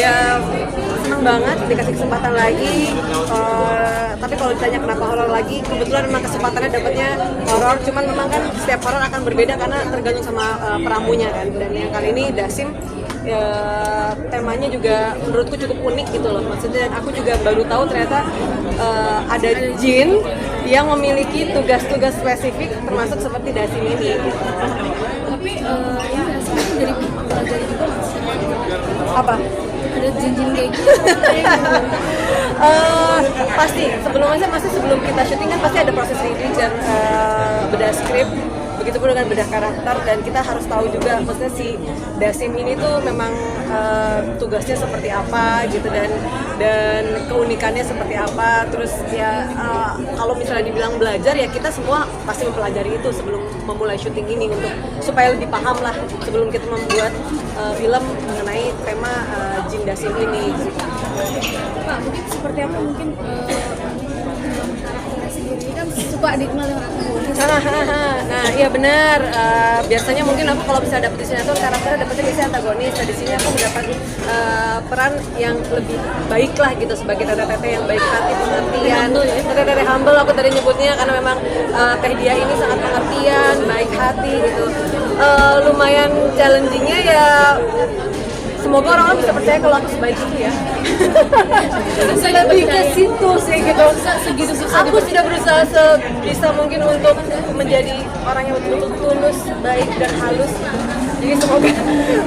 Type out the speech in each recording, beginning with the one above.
Ya senang banget dikasih kesempatan lagi. Tapi kalau ditanya kenapa horor lagi, kebetulan memang kesempatannya dapatnya horor. Cuman memang kan setiap horor akan berbeda karena tergantung sama peramunya kan. Dan yang kali ini Dasim temanya juga menurutku cukup unik gitu loh. Maksudnya aku juga baru tahu ternyata ada jin yang memiliki tugas-tugas spesifik termasuk seperti Dasim ini. Tapi ini rasanya dari pelajari juga Apa? ada jin-jin kayak gitu. Pasti sebelum kita syuting kan pasti ada proses reading dan bedah skrip, begitupun dengan bedah karakter, dan kita harus tahu juga maksudnya si Dasim ini tuh memang tugasnya seperti apa gitu, dan keunikannya seperti apa. Terus ya kalau misalnya dibilang belajar, ya kita semua pasti mempelajari itu sebelum memulai syuting ini untuk supaya lebih paham lah sebelum kita membuat film mengenai tema Jin Dasim ini gitu. Pak, mungkin seperti apa mungkin karakternya sendiri kan suka dikenal dengan antagonis. Nah, iya benar. Biasanya mungkin aku kalau bisa dapet di sinetron karakternya dapetnya biasanya antagonis. Nah, di sini aku mendapat peran yang lebih baik lah gitu, sebagai tete-tete yang baik hati, pengertian. Tete-tete humble aku tadi nyebutnya karena memang Teh Dia ini sangat pengertian, baik hati gitu. Lumayan challenging-nya ya. Semoga orang-orang bisa percaya kalau aku sebaik itu ya. Lebih ke situ sih gitu. Segitu susah. Aku sudah berusaha sebisa mungkin untuk menjadi orang yang betul-betul tulus, baik dan halus. Jadi semoga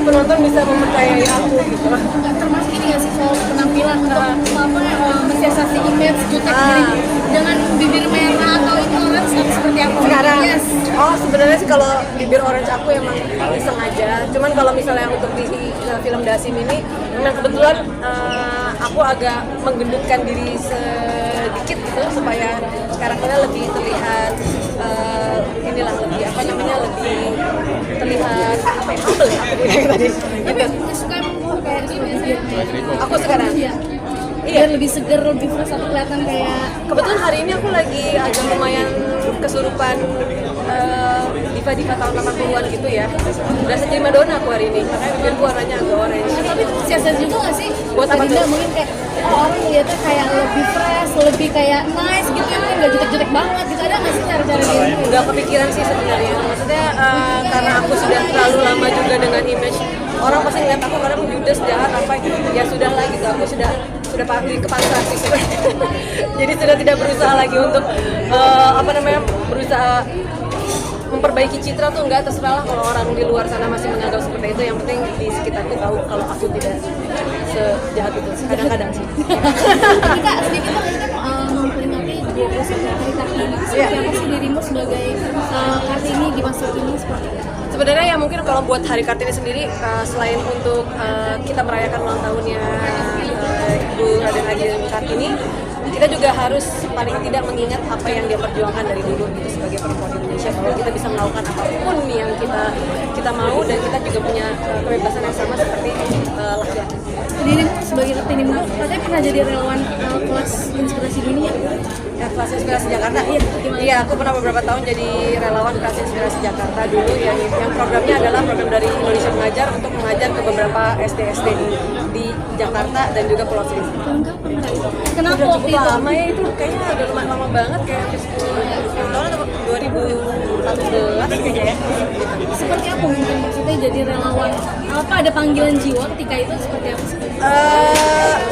penonton bisa mempercayai aku gitu. Termasuk ini nggak sih soal penampilan untuk mensiasati image jutek diri dengan bibir merah atau itu orange seperti apa? Sekarang, Yes. sebenarnya sih kalau bibir orange aku emang iseng aja. Cuman kalau misalnya untuk di film Dasim ini, memang kebetulan aku agak menggendutkan diri sedikit gitu supaya karakternya lebih terlihat inilah lebih apa namanya lebih terlihat apa ya, humble ya aku bilang tadi. Tapi suka emang kayak Aku sekarang. Biar lebih seger, lebih fresh atau kelihatan kayak Kebetulan hari ini aku lagi agak lumayan kesurupan diva-diva tahun 80-an gitu ya. Udah jadi Madonna aku hari ini, makanya bibirku warnanya agak orange. tapi siasat juga nggak sih? Buat apa Dinda tuh? mungkin kayak orang lihatnya kayak lebih fresh, lebih kayak nice gitu ya, mungkin nggak jutek-jutek banget gitu. Ada nggak sih cara-cara dia? Udah kepikiran sih sebenarnya. Maksudnya karena aku sudah terlalu lama juga dengan image, orang pasti ngeliat aku kadang judes jahat apa, ya sudah lah gitu. Aku sudah kepaksa sih sebenarnya. Jadi sudah tidak berusaha lagi untuk berusaha memperbaiki citra tuh, enggak, terserah lah kalau orang di luar sana masih menganggap seperti itu. Yang penting di sekitarku tahu kalau aku tidak sejahat itu kadang-kadang sih. Tapi Kak, sedikit kan memperingati 21 hari Kartini. Seperti apa sih dirimu sebagai Kartini di masa kini seperti apa? Sebenarnya ya mungkin kalau buat Hari Kartini sendiri, selain untuk kita merayakan ulang tahunnya Ibu Raden Ajeng Kartini, kita juga harus paling tidak mengingat apa yang dia perjuangkan dari dulu gitu, sebagai perempuan Indonesia, bahwa kita bisa melakukan apapun yang kita mau, dan kita juga punya kebebasan yang sama seperti laki-laki. Dirimu sebagai Kartini muda, katanya pernah jadi relawan kelas inspirasi dunia. Ya, kelas inspirasi Jakarta. Iya, aku pernah beberapa tahun jadi relawan kelas inspirasi Jakarta dulu, yang programnya adalah program dari Indonesia Mengajar untuk mengajar ke beberapa SD-SD di Jakarta dan juga Pulau Seribu. Enggak pernah itu. Kenapa Udah waktu cukup itu? lama ya, itu kayaknya udah lumayan lama banget, kayak hampir 10 tahun atau 2014 kayaknya ya. Seperti apa mungkin maksudnya jadi relawan? Apa ada panggilan jiwa ketika itu seperti apa sih?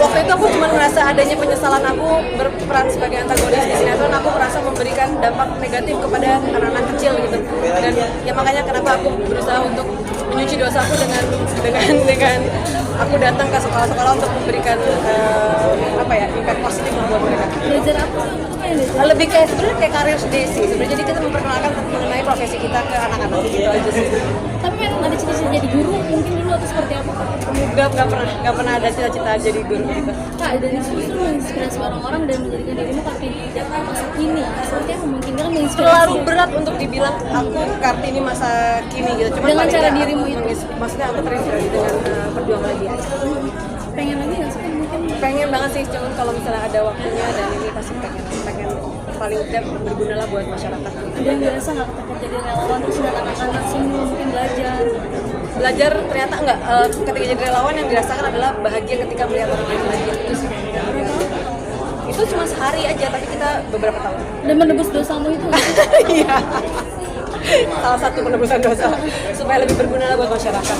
Waktu itu aku cuma merasa adanya penyesalan aku berperan sebagai antagonis di sinetron. Aku merasa memberikan dampak negatif kepada anak-anak kecil gitu, dan ya makanya kenapa aku berusaha untuk menyuci dosa aku dengan aku datang ke sekolah-sekolah untuk memberikan impact positif buat mereka. Belajar apa? Lebih kayak sebenarnya kayak karir day sih sebenarnya, jadi kita memperkenalkan mengenai profesi kita ke anak-anak gitu aja sih. Tapi memang ada cita-cita jadi guru mungkin dulu atau seperti apa? Nggak pernah ada cita-cita jadi guru gitu. Kak, dari situ menginspirasi orang-orang dan menjadikan dirimu Kartini Jakarta masa kini. Seperti apa mungkin kan menginspirasi? Terlalu berat untuk dibilang aku Kartini masa kini gitu. Cuman Dengan paling cara nggak dirimu aku itu? maksudnya aku terinspirasi dengan perjuangan dia. Pengen lagi nggak sih mungkin? Pengen banget sih, cuman kalau misalnya ada waktunya dan ini pasti pengen paling tidak berguna lah buat masyarakat. Ada yang dirasa nggak ketika jadi relawan terus lihat anak-anak semua mungkin belajar? belajar ternyata enggak, ketika jadi relawan yang dirasakan adalah bahagia ketika melihat orang lain bahagia. Itu cuma sehari aja, tapi kita beberapa tahun. Dan menebus dosamu itu. Iya. Salah satu penebusan dosa supaya lebih berguna buat masyarakat.